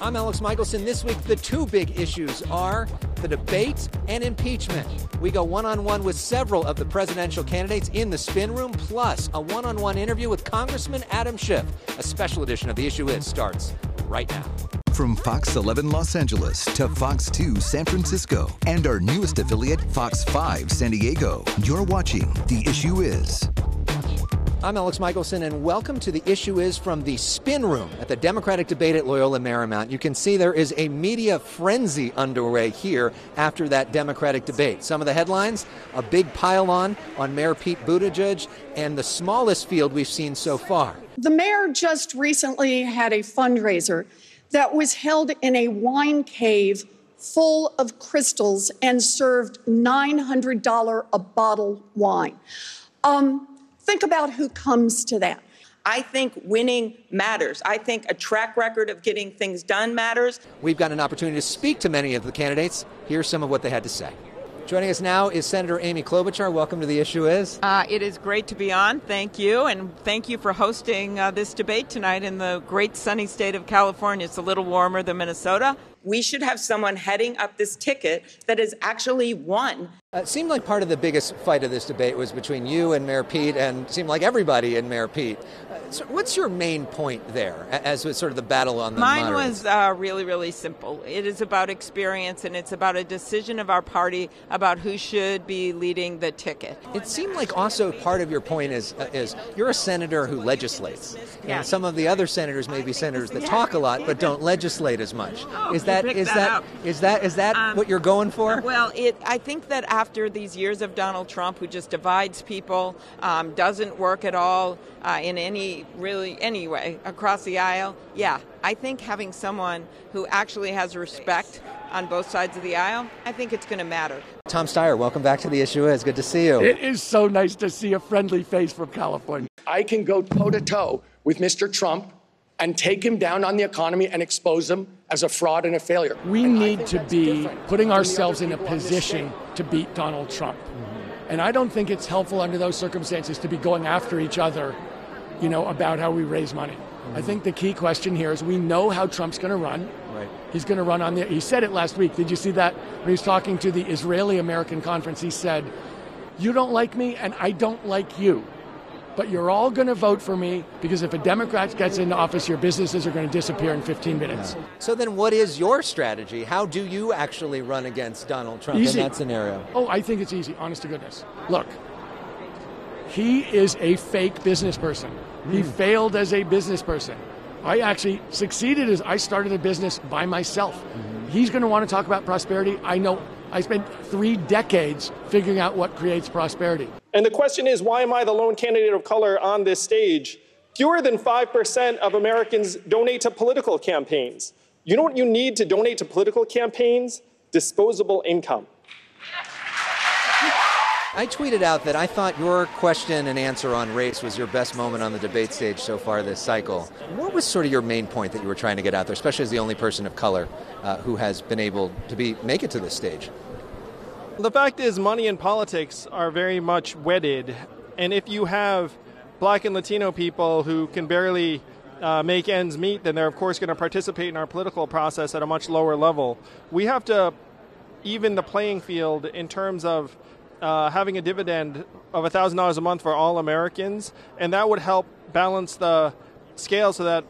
I'm Elex Michaelson. This week, the two big issues are the debate and impeachment. We go one-on-one with several of the presidential candidates in the spin room, plus a one-on-one interview with Congressman Adam Schiff. A special edition of The Issue Is starts right now. From Fox 11 Los Angeles to Fox 2 San Francisco and our newest affiliate, Fox 5 San Diego, you're watching The Issue Is. I'm Elex Michaelson, and welcome to The Issue Is from the spin room at the Democratic debate at Loyola Marymount. You can see there is a media frenzy underway here after that Democratic debate. Some of the headlines, a big pile-on Mayor Pete Buttigieg, and the smallest field we've seen so far. The mayor just recently had a fundraiser that was held in a wine cave full of crystals and served $900 a bottle wine. Think about who comes to that. I think winning matters. I think a track record of getting things done matters. We've got an opportunity to speak to many of the candidates. Here's some of what they had to say. Joining us now is Senator Amy Klobuchar. Welcome to The Issue Is. It is great to be on. Thank you. And thank you for hosting this debate tonight in the great sunny state of California. It's a little warmer than Minnesota. We should have someone heading up this ticket that has actually won. It seemed like part of the biggest fight of this debate was between you and Mayor Pete, and it seemed like everybody and Mayor Pete. So what's your main point there, as with sort of the battle on the Mine moderates? was really, really simple. It is about experience, and it's about a decision of our party about who should be leading the ticket. It seemed like also part of your point is you're a senator who legislates. Yeah. And some of the other senators may be senators that talk a lot but don't legislate as much. Is that what you're going for? Well, I think that after these years of Donald Trump, who just divides people, doesn't work at all in any way across the aisle, I think having someone who actually has respect on both sides of the aisle, I think it's going to matter. Tom Steyer, welcome back to The Issue Is. Good to see you. It is so nice to see a friendly face from California. I can go toe-to-toe with Mr. Trump and take him down on the economy and expose him as a fraud and a failure. We need to be putting ourselves in a position to beat Donald Trump. And I don't think it's helpful under those circumstances to be going after each other, about how we raise money. I think the key question here is we know how Trump's going to run. Right. He's going to run he said it last week. Did you see that? When he was talking to the Israeli-American conference, he said, "You don't like me and I don't like you. But you're all going to vote for me because if a Democrat gets into office, your businesses are going to disappear in 15 minutes. So then what is your strategy? How do you actually run against Donald Trump Easy. in that scenario? Oh, I think it's easy, honest to goodness. Look, he is a fake business person. He failed as a business person. I actually succeeded as I started a business by myself. He's going to want to talk about prosperity. I know. I spent 3 decades figuring out what creates prosperity. And the question is, why am I the lone candidate of color on this stage? Fewer than 5% of Americans donate to political campaigns. You know what you need to donate to political campaigns? Disposable income. I tweeted out that I thought your question and answer on race was your best moment on the debate stage so far this cycle. What was sort of your main point that you were trying to get out there, especially as the only person of color who has been able to make it to this stage? The fact is, money and politics are very much wedded. And if you have Black and Latino people who can barely make ends meet, then they're, of course, going to participate in our political process at a much lower level. We have to even the playing field in terms of having a dividend of $1,000 a month for all Americans, and that would help balance the scale so that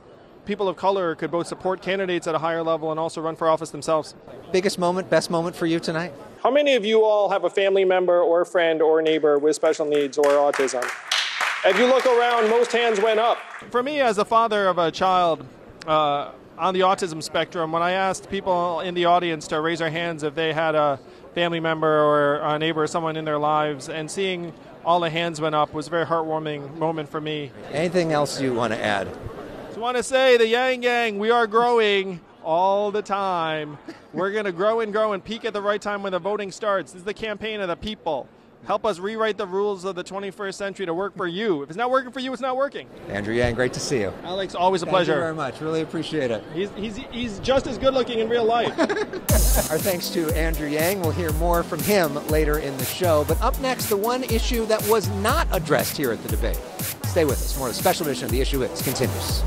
people of color could both support candidates at a higher level and also run for office themselves. Biggest moment, best moment for you tonight? How many of you all have a family member or a friend or neighbor with special needs or autism? If you look around, most hands went up. For me, as a father of a child on the autism spectrum, when I asked people in the audience to raise their hands if they had a family member or a neighbor or someone in their lives, and seeing all the hands went up was a very heartwarming moment for me. Anything else you want to add? Just want to say, the Yang Gang, we are growing all the time. We're going to grow and peak at the right time when the voting starts. This is the campaign of the people. Help us rewrite the rules of the 21st century to work for you. If it's not working for you, it's not working. Andrew Yang, great to see you. Alex, always a pleasure. Thank you very much. Really appreciate it. He's just as good looking in real life. Our thanks to Andrew Yang. We'll hear more from him later in the show. But up next, the one issue that was not addressed here at the debate. Stay with us. More of the special edition of The Issue Is continues.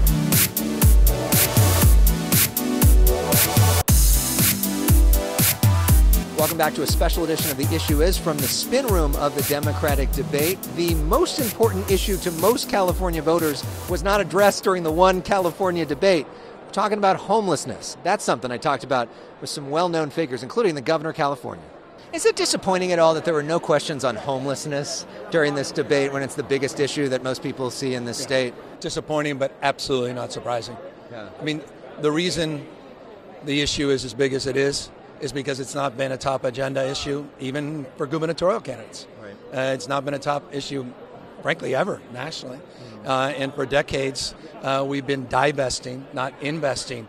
Welcome back to a special edition of The Issue Is from the spin room of the Democratic debate. The most important issue to most California voters was not addressed during the one California debate. We're talking about homelessness. That's something I talked about with some well-known figures, including the governor of California. Is it disappointing at all that there were no questions on homelessness during this debate when it's the biggest issue that most people see in this state? Disappointing, but absolutely not surprising. Yeah. I mean, the reason the issue is as big as it is because it's not been a top agenda issue, even for gubernatorial candidates. Right. It's not been a top issue, frankly, ever nationally. And for decades, we've been divesting, not investing,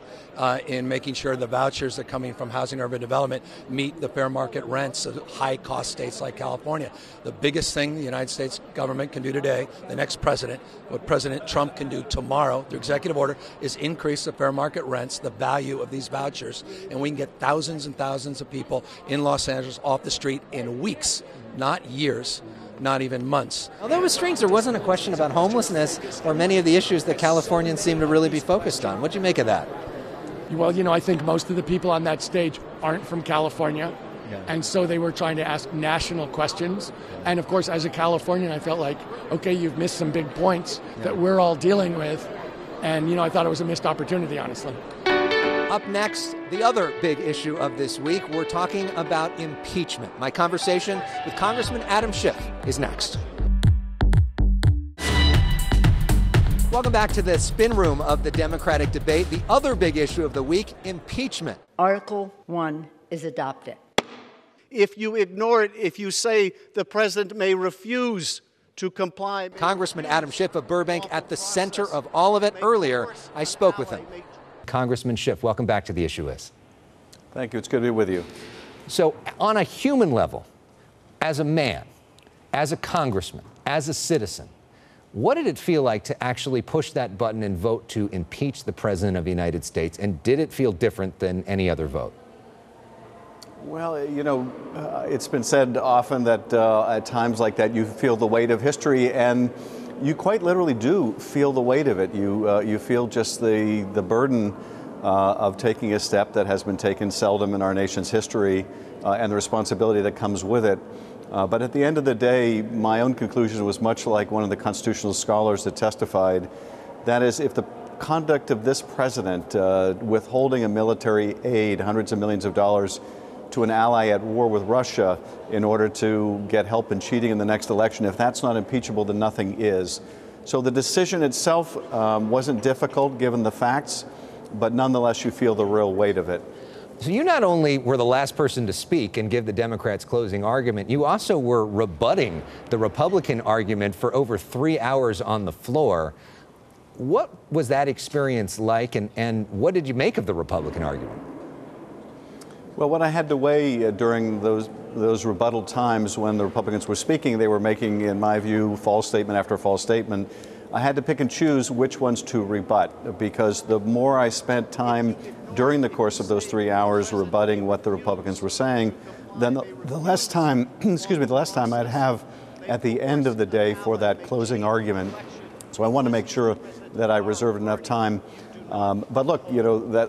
in making sure the vouchers that are coming from housing and urban development meet the fair market rents of high-cost states like California. The biggest thing the United States government can do today, the next president, what President Trump can do tomorrow through executive order, is increase the fair market rents, the value of these vouchers, and we can get thousands and thousands of people in Los Angeles off the street in weeks, not years. Not even months. Although it was strange, there wasn't a question about homelessness or many of the issues that Californians seem to really be focused on. What do you make of that? Well, I think most of the people on that stage aren't from California. Yeah. And so they were trying to ask national questions. And of course, as a Californian, I felt like, okay, you've missed some big points that we're all dealing with. And, I thought it was a missed opportunity, honestly. Up next, the other big issue of this week, we're talking about impeachment. My conversation with Congressman Adam Schiff is next. Welcome back to the spin room of the Democratic debate. The other big issue of the week, impeachment. Article 1 is adopted. If you ignore it, if you say the president may refuse to comply. Congressman Adam Schiff of Burbank at the center of all of it. Earlier, I spoke with him. Congressman Schiff, welcome back to The Issue Is. Thank you. It's good to be with you. So on a human level, as a man, as a congressman, as a citizen, what did it feel like to actually push that button and vote to impeach the President of the United States? And did it feel different than any other vote? Well, it's been said often that at times like that you feel the weight of history, and you quite literally do feel the weight of it. You feel just the burden of taking a step that has been taken seldom in our nation's history, and the responsibility that comes with it. But at the end of the day, my own conclusion was much like one of the constitutional scholars that testified. That is, if the conduct of this president, withholding a military aid, hundreds of millions of dollars, to an ally at war with Russia in order to get help in cheating in the next election, if that's not impeachable, then nothing is. So the decision itself wasn't difficult given the facts, but nonetheless you feel the real weight of it. So you not only were the last person to speak and give the Democrats' closing argument, you also were rebutting the Republican argument for over 3 hours on the floor. What was that experience like, and what did you make of the Republican argument? Well, what I had to weigh during those rebuttal times when the Republicans were speaking, they were making, in my view, false statement after false statement. I had to pick and choose which ones to rebut, because the more I spent time during the course of those 3 hours rebutting what the Republicans were saying, then the less time, the less time I'd have at the end of the day for that closing argument. So I wanted to make sure that I reserved enough time. But look,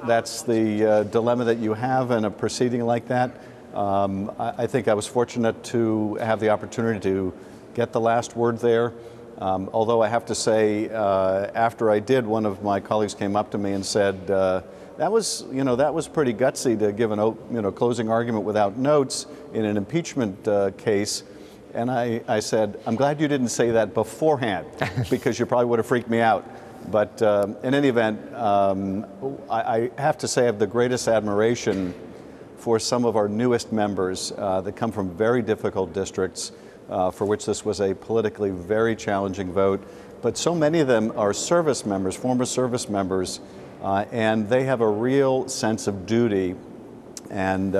that's the dilemma that you have in a proceeding like that. I think I was fortunate to have the opportunity to get the last word there. Although I have to say, after I did, one of my colleagues came up to me and said, that was pretty gutsy to give an closing argument without notes in an impeachment case. And I said, I'm glad you didn't say that beforehand, because you probably would have freaked me out. But in any event, I have to say I have the greatest admiration for some of our newest members that come from very difficult districts, for which this was a politically very challenging vote. But so many of them are service members, former service members, and they have a real sense of duty. And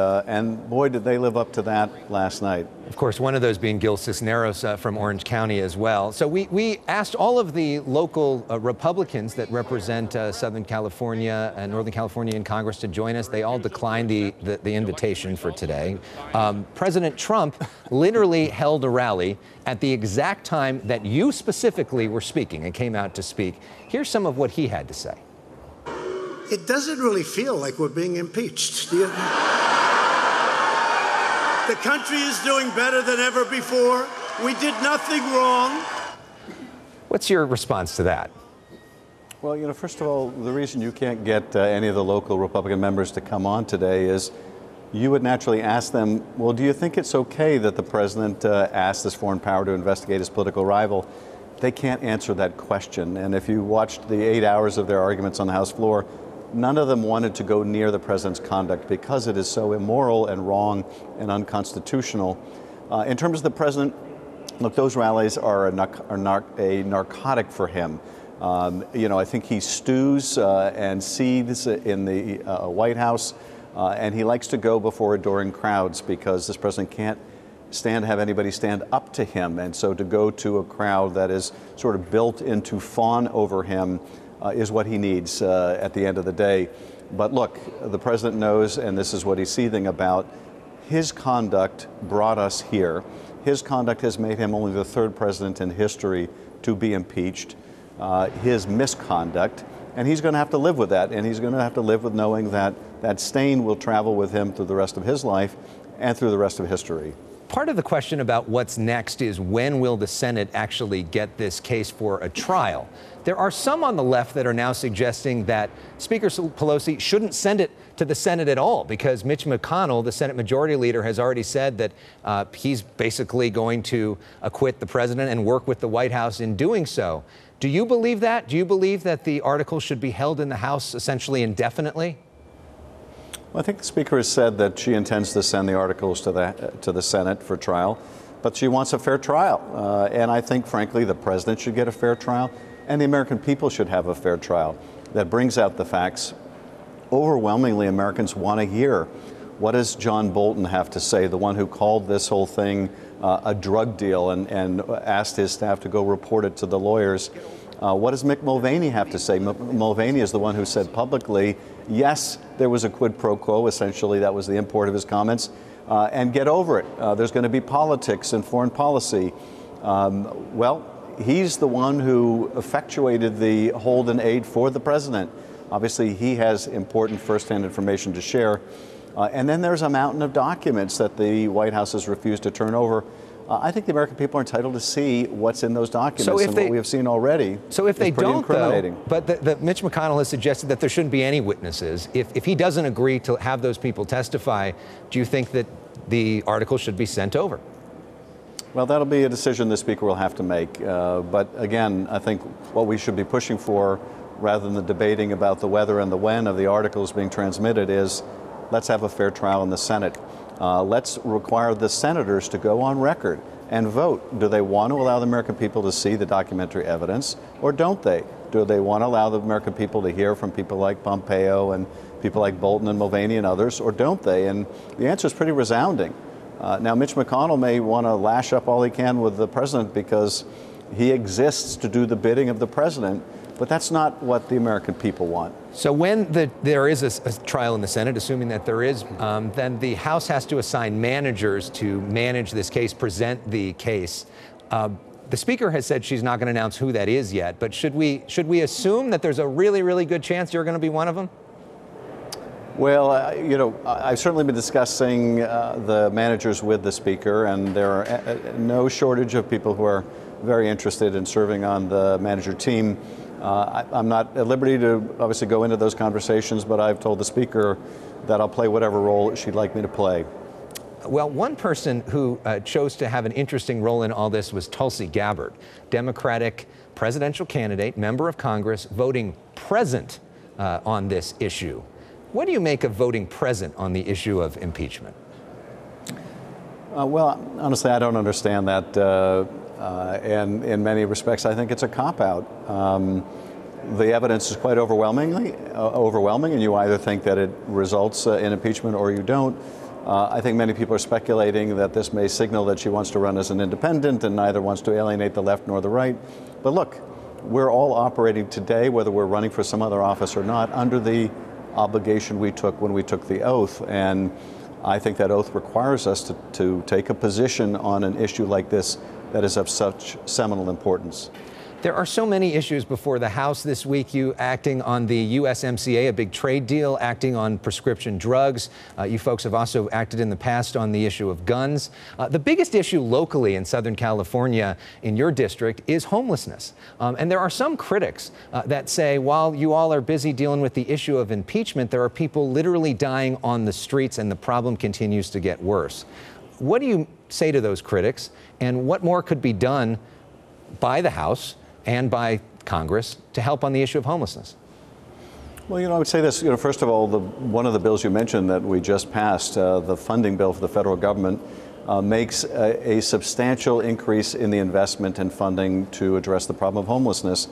boy, did they live up to that last night. Of course, one of those being Gil Cisneros from Orange County as well. So we asked all of the local Republicans that represent Southern California and Northern California in Congress to join us. They all declined the invitation for today. President Trump literally held a rally at the exact time that you specifically were speaking and came out to speak. Here's some of what he had to say. It doesn't really feel like we're being impeached, do you? The country is doing better than ever before. We did nothing wrong. What's your response to that? Well, you know, first of all, the reason you can't get any of the local Republican members to come on today is you would naturally ask them, well, do you think it's okay that the president asked this foreign power to investigate his political rival? They can't answer that question. And if you watched the 8 hours of their arguments on the House floor, none of them wanted to go near the president's conduct because it is so immoral and wrong and unconstitutional. In terms of the president, look, those rallies are a narcotic for him. You know, I think he stews and seethes in the White House, and he likes to go before adoring crowds because this president can't stand to have anybody stand up to him. And so to go to a crowd that is sort of built in to fawn over him is what he needs at the end of the day. But look, the president knows, and this is what he's seething about, his conduct brought us here. His conduct has made him only the third president in history to be impeached. His misconduct, and he's going to have to live with that, and he's going to have to live with knowing that that stain will travel with him through the rest of his life and through the rest of history. Part of the question about what's next is when will the Senate actually get this case for a trial? There are some on the left that are now suggesting that Speaker Pelosi shouldn't send it to the Senate at all because Mitch McConnell, the Senate Majority Leader, has already said that he's basically going to acquit the president and work with the White House in doing so. Do you believe that? Do you believe that the article should be held in the House essentially indefinitely? Well, I think the Speaker has said that she intends to send the articles to the Senate for trial, but she wants a fair trial. And I think, frankly, the president should get a fair trial, and the American people should have a fair trial that brings out the facts. Overwhelmingly, Americans want to hear, what does John Bolton have to say, the one who called this whole thing a drug deal and asked his staff to go report it to the lawyers? What does Mick Mulvaney have to say? Mulvaney is the one who said publicly, yes, there was a quid pro quo, essentially that was the import of his comments, and get over it. There's going to be politics and foreign policy. Well, he's the one who effectuated the hold and aid for the president. Obviously, he has important firsthand information to share. And then there's a mountain of documents that the White House has refused to turn over. I think the American people are entitled to see what's in those documents, so and what we have seen already. So if they don't, though, but Mitch McConnell has suggested that there shouldn't be any witnesses. If he doesn't agree to have those people testify, do you think that the article should be sent over? Well, that'll be a decision the Speaker will have to make. But again, I think what we should be pushing for, rather than the debating about the whether and the when of the articles being transmitted, is let's have a fair trial in the Senate. Let's require the senators to go on record and vote. Do they want to allow the American people to see the documentary evidence, or don't they? Do they want to allow the American people to hear from people like Pompeo and people like Bolton and Mulvaney and others, or don't they? And the answer is pretty resounding. Now, Mitch McConnell may want to lash up all he can with the president because he exists to do the bidding of the president, but that's not what the American people want. So when there is a trial in the Senate, assuming that there is, then the House has to assign managers to manage this case, present the case. The Speaker has said she's not going to announce who that is yet, but should we assume that there's a really, really good chance you're going to be one of them? Well, you know, I've certainly been discussing the managers with the Speaker, and there are no shortage of people who are very interested in serving on the manager team. I'm not at liberty to obviously go into those conversations, but I've told the Speaker that I'll play whatever role she'd like me to play. Well, one person who chose to have an interesting role in all this was Tulsi Gabbard, Democratic presidential candidate, member of Congress, voting present on this issue. What do you make of voting present on the issue of impeachment? Well, honestly, I don't understand that. And in many respects, I think it's a cop-out. The evidence is quite overwhelming, and you either think that it results in impeachment or you don't. I think many people are speculating that this may signal that she wants to run as an independent and neither wants to alienate the left nor the right. But look, we're all operating today, whether we're running for some other office or not, under the obligation we took when we took the oath. And I think that oath requires us to take a position on an issue like this that is of such seminal importance. There are so many issues before the House this week. You acting on the USMCA, a big trade deal, acting on prescription drugs. You folks have also acted in the past on the issue of guns. The biggest issue locally in Southern California in your district is homelessness. And there are some critics that say while you all are busy dealing with the issue of impeachment, there are people literally dying on the streets and the problem continues to get worse. What do you say to those critics, and what more could be done by the House and by Congress to help on the issue of homelessness? Well, I would say this. First of all, one of the bills you mentioned that we just passed, the funding bill for the federal government, makes a substantial increase in the investment and funding to address the problem of homelessness.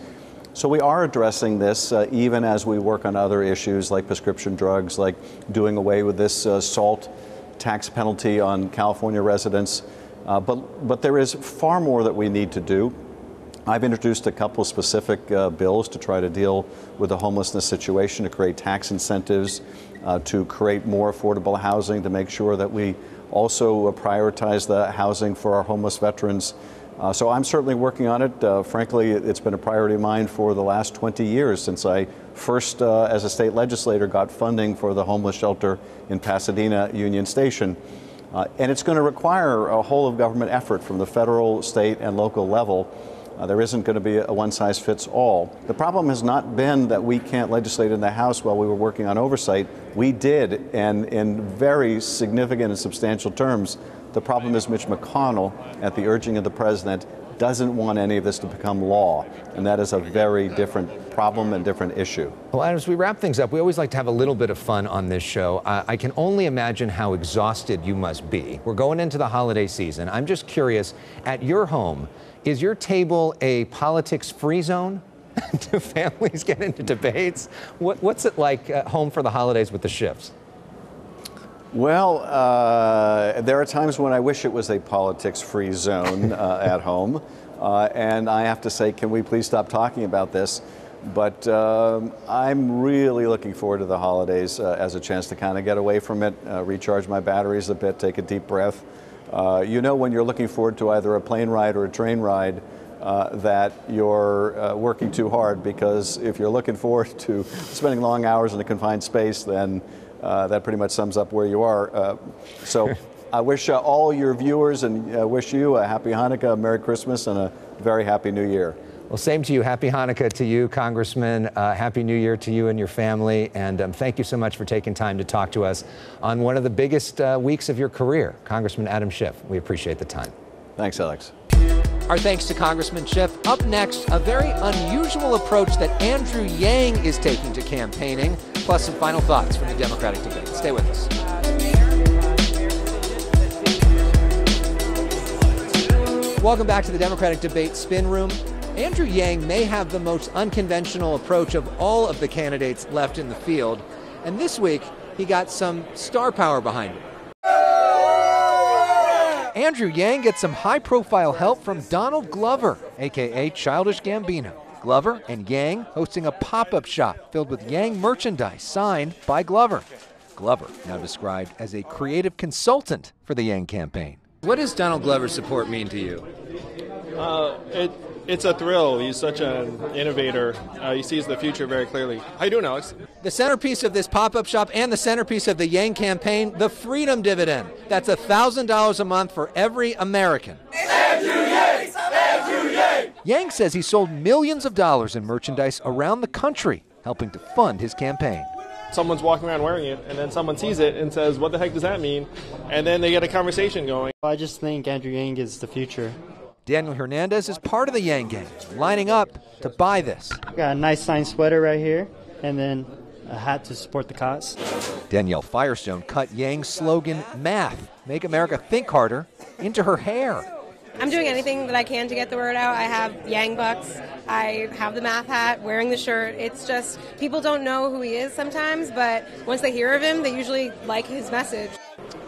So we are addressing this even as we work on other issues like prescription drugs, like doing away with this SALT tax penalty on California residents. But there is far more that we need to do. I've introduced a couple specific bills to try to deal with the homelessness situation, to create tax incentives, to create more affordable housing, to make sure that we also prioritize the housing for our homeless veterans. So I'm certainly working on it. Frankly, it's been a priority of mine for the last 20 years since I first, as a state legislator, got funding for the homeless shelter in Pasadena Union Station. And it's going to require a whole of government effort from the federal, state, and local level. There isn't going to be a one-size-fits-all. The problem has not been that we can't legislate in the House while we were working on oversight. We did, and in very significant and substantial terms. The problem is Mitch McConnell, at the urging of the president, doesn't want any of this to become law. And that is a very different problem and different issue. Well, as we wrap things up, we always like to have a little bit of fun on this show. I can only imagine how exhausted you must be. We're going into the holiday season. I'm just curious, at your home, is your table a politics-free zone? Do families get into debates? What's it like at home for the holidays with the Schiffs? Well, there are times when I wish it was a politics-free zone at home. And I have to say, can we please stop talking about this? But I'm really looking forward to the holidays as a chance to kind of get away from it, recharge my batteries a bit, take a deep breath. When you're looking forward to either a plane ride or a train ride, that you're working too hard, because if you're looking forward to spending long hours in a confined space, then that pretty much sums up where you are. So I wish all your viewers and wish you a happy Hanukkah, a Merry Christmas, and a very happy New Year. Well, same to you. Happy Hanukkah to you, Congressman. Happy New Year to you and your family. And thank you so much for taking time to talk to us on one of the biggest weeks of your career, Congressman Adam Schiff. We appreciate the time. Thanks, Alex. Our thanks to Congressman Schiff. Up next, a very unusual approach that Andrew Yang is taking to campaigning, plus some final thoughts from the Democratic debate. Stay with us. Welcome back to the Democratic Debate Spin Room. Andrew Yang may have the most unconventional approach of all of the candidates left in the field. And this week, he got some star power behind him. Andrew Yang gets some high-profile help from Donald Glover, a.k.a. Childish Gambino. Glover and Yang hosting a pop-up shop filled with Yang merchandise signed by Glover. Glover, now described as a creative consultant for the Yang campaign. What does Donald Glover's support mean to you? It's a thrill. He's such an innovator. He sees the future very clearly. How you doing, Alex? The centerpiece of this pop-up shop and the centerpiece of the Yang campaign, the Freedom Dividend. That's $1,000 a month for every American. Andrew Yang! Andrew Yang! Yang says he sold millions of dollars in merchandise around the country, helping to fund his campaign. Someone's walking around wearing it, and then someone sees it and says, what the heck does that mean? And then they get a conversation going. I just think Andrew Yang is the future. Daniel Hernandez is part of the Yang gang, lining up to buy this. Got a nice signed sweater right here, and then a hat to support the cause. Danielle Firestone cut Yang's slogan, Math, Make America Think Harder, into her hair. I'm doing anything that I can to get the word out. I have Yang bucks. I have the math hat, wearing the shirt. It's just, people don't know who he is sometimes, but once they hear of him, they usually like his message.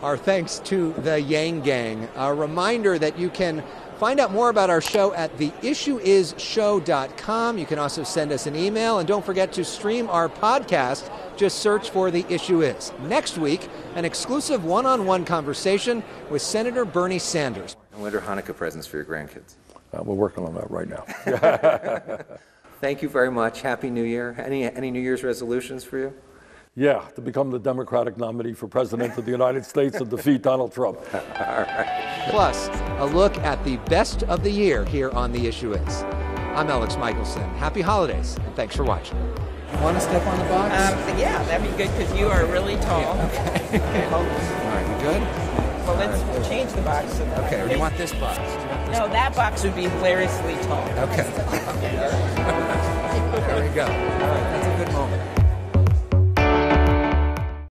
Our thanks to the Yang gang. A reminder that you can find out more about our show at theissueisshow.com. You can also send us an email, and don't forget to stream our podcast. Just search for The Issue Is. Next week, an exclusive one-on-one conversation with Senator Bernie Sanders. What are Hanukkah presents for your grandkids? We're working on that right now. Thank you very much. Happy New Year. Any New Year's resolutions for you? Yeah, to become the Democratic nominee for President of the United States and defeat Donald Trump. All right. Plus, a look at the best of the year here on The Issue Is. I'm Elex Michaelson. Happy holidays, and thanks for watching. You want to step on the box? Yeah, that'd be good because you are really tall. Yeah, okay. All right, you good? Well, let's change the box. Okay, or do you want this box? No, that box would be hilariously tall. Okay. There we go. All right, that's a good moment.